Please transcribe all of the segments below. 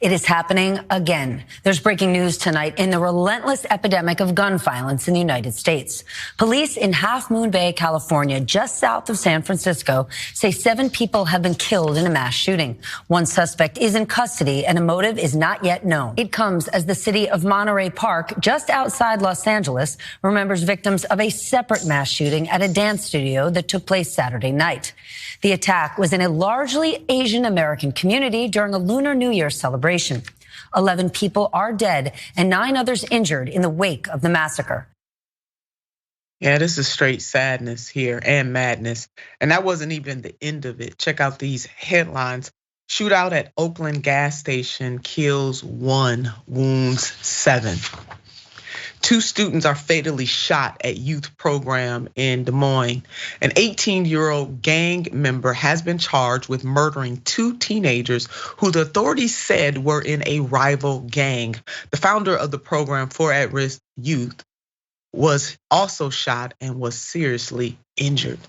It is happening again. There's breaking news tonight in the relentless epidemic of gun violence in the United States. Police in Half Moon Bay, California, just south of San Francisco, say 7 people have been killed in a mass shooting. One suspect is in custody and a motive is not yet known. It comes as the city of Monterey Park, just outside Los Angeles, remembers victims of a separate mass shooting at a dance studio that took place Saturday night. The attack was in a largely Asian American community during a Lunar New Year celebration. 11 people are dead and 9 others injured in the wake of the massacre. Yeah, this is straight sadness here and madness. And that wasn't even the end of it. Check out these headlines. Shootout at Oakland gas station kills 1, wounds 7. 2 students are fatally shot at youth program in Des Moines. An 18-year-old gang member has been charged with murdering 2 teenagers who the authorities said were in a rival gang. The founder of the program for at-risk youth was also shot and was seriously injured.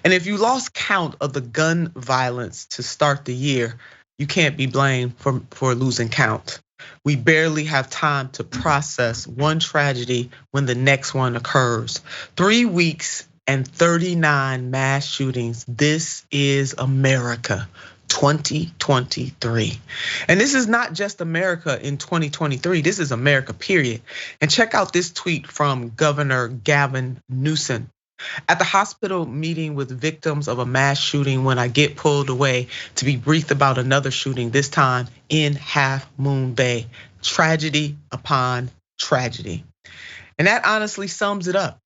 And if you lost count of the gun violence to start the year, you can't be blamed for losing count. We barely have time to process one tragedy when the next one occurs. 3 weeks and 39 mass shootings. This is America 2023. And this is not just America in 2023. This is America, period. And check out this tweet from Governor Gavin Newsom. At the hospital meeting with victims of a mass shooting when I get pulled away to be briefed about another shooting, this time in Half Moon Bay. Tragedy upon tragedy. And that honestly sums it up.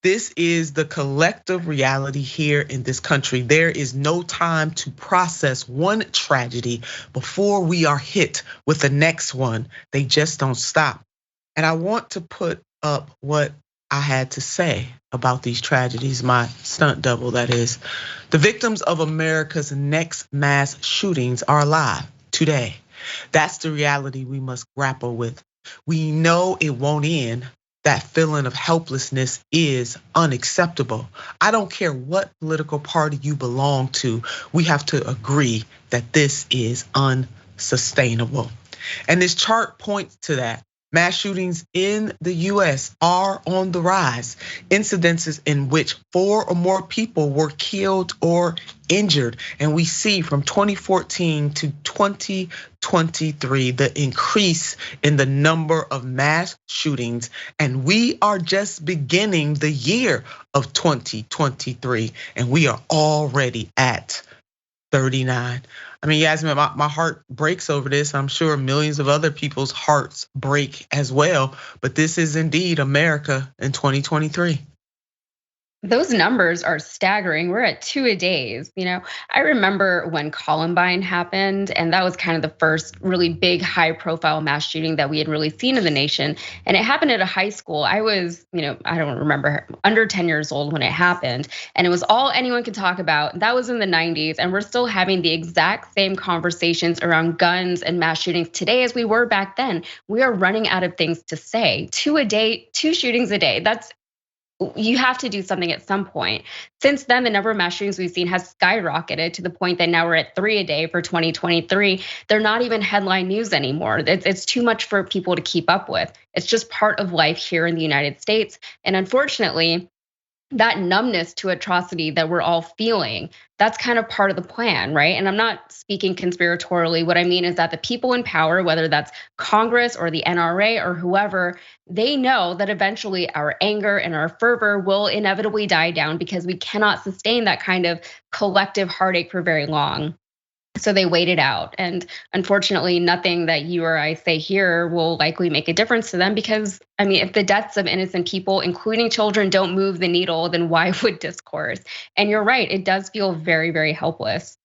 This is the collective reality here in this country. There is no time to process one tragedy before we are hit with the next one. They just don't stop. And I want to put up what I had to say about these tragedies, my stunt double that is. The victims of America's next mass shootings are alive today. That's the reality we must grapple with. We know it won't end. That feeling of helplessness is unacceptable. I don't care what political party you belong to, we have to agree that this is unsustainable. And this chart points to that. Mass shootings in the US are on the rise. Incidences in which 4 or more people were killed or injured. And we see from 2014 to 2023, the increase in the number of mass shootings. And we are just beginning the year of 2023. And we are already at 39. I mean, Yasmin, my heart breaks over this. I'm sure millions of other people's hearts break as well. But this is indeed America in 2023. Those numbers are staggering. We're at 2 a days. I remember when Columbine happened, and that was kind of the first really big high profile mass shooting that we had really seen in the nation. And it happened at a high school. I was, I don't remember, under 10 years old when it happened. And it was all anyone could talk about. That was in the 90s. And we're still having the exact same conversations around guns and mass shootings today as we were back then. We are running out of things to say. 2 a day, 2 shootings a day. You have to do something at some point. Since then, the number of mass shootings we've seen has skyrocketed to the point that now we're at 3 a day for 2023. They're not even headline news anymore. It's too much for people to keep up with. It's just part of life here in the United States. And unfortunately, that numbness to atrocity that we're all feeling, that's kind of part of the plan, right? And I'm not speaking conspiratorially. What I mean is that the people in power, whether that's Congress or the NRA or whoever, they know that eventually our anger and our fervor will inevitably die down because we cannot sustain that kind of collective heartache for very long. So they wait it out. And unfortunately, nothing that you or I say here will likely make a difference to them because, if the deaths of innocent people, including children, don't move the needle, then why would discourse? And you're right, it does feel very, very helpless.